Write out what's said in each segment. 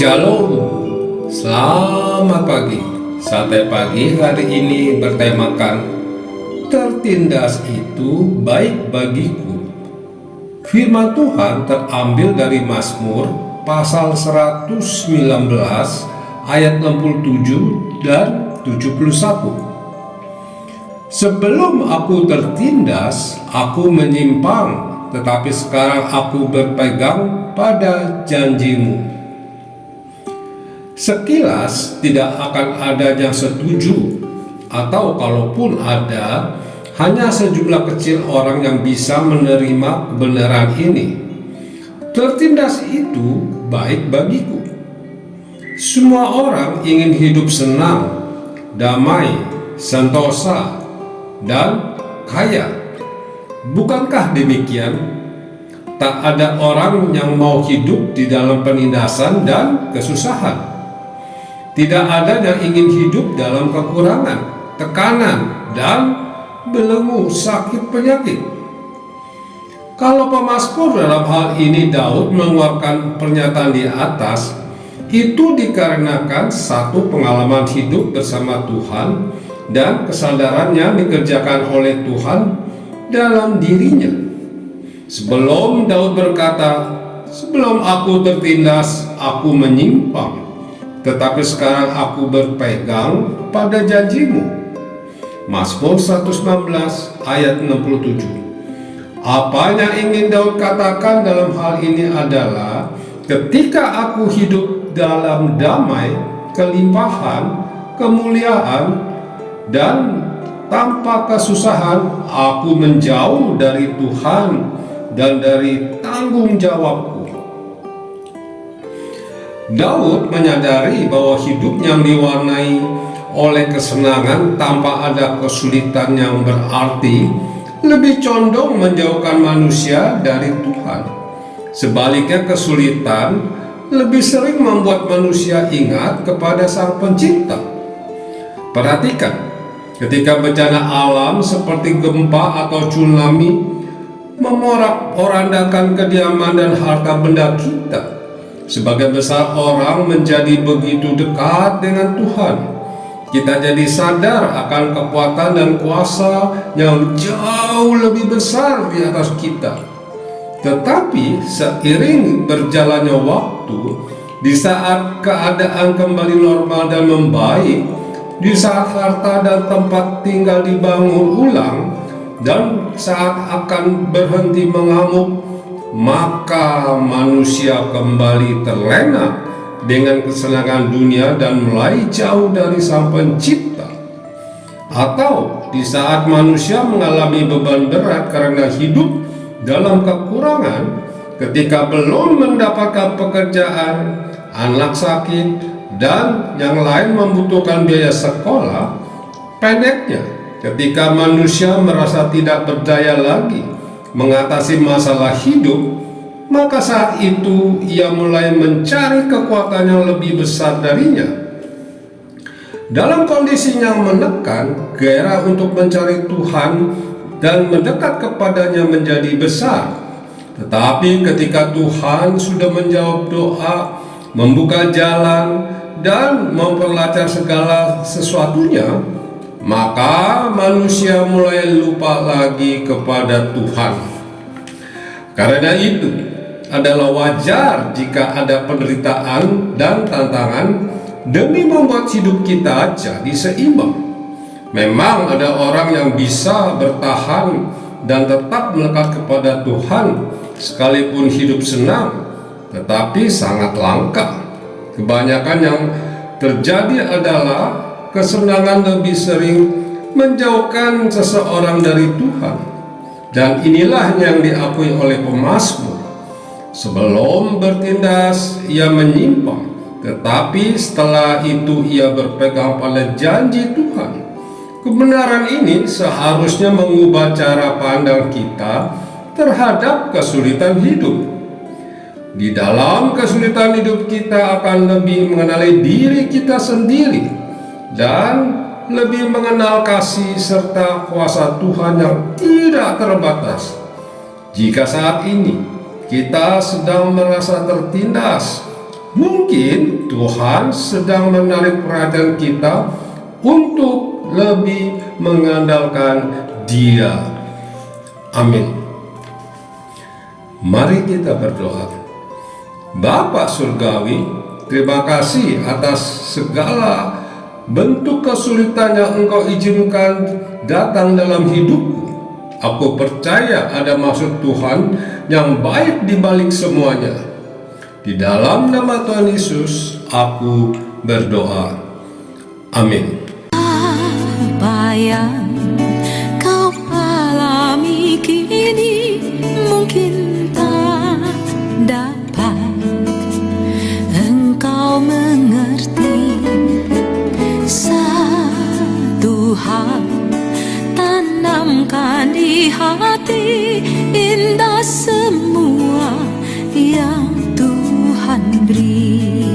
Shalom, selamat pagi. Sate pagi hari ini bertemakan tertindas itu baik bagiku. Firman Tuhan terambil dari Mazmur pasal 119 ayat 67 dan 71. Sebelum aku tertindas, aku menyimpang, tetapi sekarang aku berpegang pada janjimu. Sekilas tidak akan ada yang setuju, atau kalaupun ada, hanya sejumlah kecil orang yang bisa menerima kebenaran ini. Tertindas itu baik bagiku. Semua orang ingin hidup senang, damai, sentosa, dan kaya. Bukankah demikian? Tak ada orang yang mau hidup di dalam penindasan dan kesusahan. Tidak ada yang ingin hidup dalam kekurangan, tekanan, dan belenggu sakit penyakit. Kalau pemazmur dalam hal ini Daud mengeluarkan pernyataan di atas, itu dikarenakan satu pengalaman hidup bersama Tuhan dan kesadarannya dikerjakan oleh Tuhan dalam dirinya. Sebelum Daud berkata, "Sebelum aku tertindas, aku menyimpang, tetapi sekarang aku berpegang pada janjimu." Mazmur 119 ayat 67. Apa yang ingin Daud katakan dalam hal ini adalah, ketika aku hidup dalam damai, kelimpahan, kemuliaan, dan tanpa kesusahan, aku menjauh dari Tuhan dan dari tanggung jawabku. Daud menyadari bahwa hidup yang diwarnai oleh kesenangan tanpa ada kesulitan yang berarti lebih condong menjauhkan manusia dari Tuhan. Sebaliknya, kesulitan lebih sering membuat manusia ingat kepada Sang Pencipta. Perhatikan, ketika bencana alam seperti gempa atau tsunami memorak-porandakan kediaman dan harta benda kita, sebagian besar orang menjadi begitu dekat dengan Tuhan. Kita jadi sadar akan kekuatan dan kuasa yang jauh lebih besar di atas kita. Tetapi seiring berjalannya waktu, di saat keadaan kembali normal dan membaik, di saat harta dan tempat tinggal dibangun ulang, dan saat akan berhenti mengamuk, maka manusia kembali terlena dengan kesenangan dunia dan mulai jauh dari Sang Pencipta. Atau di saat manusia mengalami beban berat karena hidup dalam kekurangan, ketika belum mendapatkan pekerjaan, anak sakit, dan yang lain membutuhkan biaya sekolah. Pendeknya, ketika manusia merasa tidak berdaya lagi mengatasi masalah hidup, maka saat itu ia mulai mencari kekuatan yang lebih besar darinya. Dalam kondisi yang menekan, gairah untuk mencari Tuhan dan mendekat kepadanya menjadi besar. Tetapi ketika Tuhan sudah menjawab doa, membuka jalan, dan memperlancar segala sesuatunya, maka manusia mulai lupa lagi kepada Tuhan. Karena itu adalah wajar jika ada penderitaan dan tantangan demi membuat hidup kita jadi seimbang. Memang ada orang yang bisa bertahan dan tetap melekat kepada Tuhan sekalipun hidup senang, tetapi sangat langka. Kebanyakan yang terjadi adalah kesenangan lebih sering menjauhkan seseorang dari Tuhan. Dan inilah yang diakui oleh pemazmur. Sebelum bertindas, ia menyimpang, tetapi setelah itu ia berpegang pada janji Tuhan. Kebenaran ini seharusnya mengubah cara pandang kita terhadap kesulitan hidup. Di dalam kesulitan hidup kita akan lebih mengenali diri kita sendiri dan lebih mengenal kasih serta kuasa Tuhan yang tidak terbatas. Jika saat ini kita sedang merasa tertindas Mungkin Tuhan sedang menarik perhatian kita untuk lebih mengandalkan Dia. Amin. Mari kita berdoa. Bapa Surgawi, terima kasih atas segala bentuk kesulitan yang Engkau izinkan datang dalam hidupku. Aku percaya ada maksud Tuhan yang baik di balik semuanya. Di dalam nama Tuhan Yesus, aku berdoa. Amin. Apa yang kau alami kini mungkin tak dapat engkau mengerti. Satu hal tanamkan di hati, indah semua yang Tuhan beri.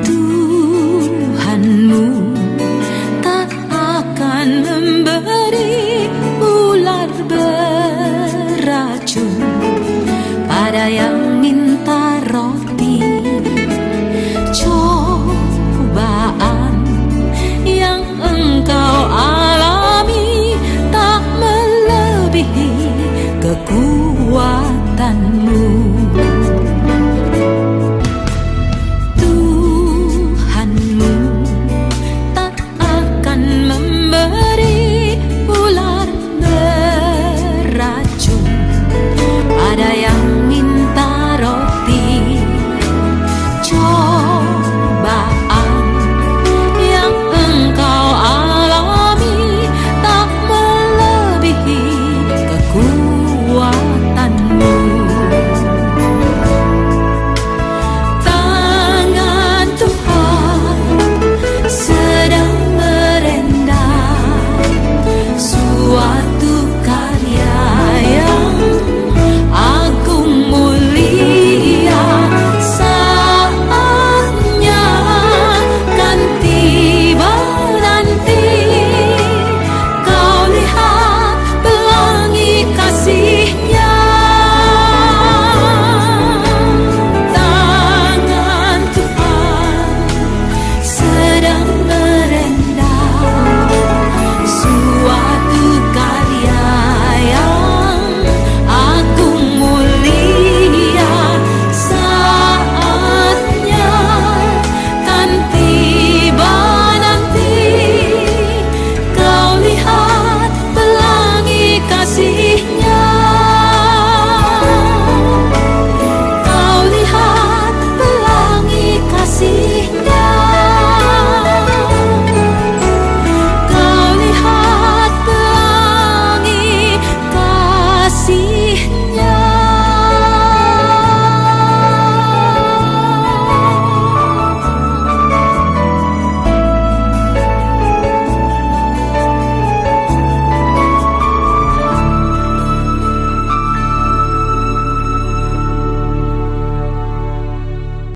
Tuhanmu tak akan memberi ular beracun pada yang minta roti. Cobaan yang engkau alami tak melebihi kekuatan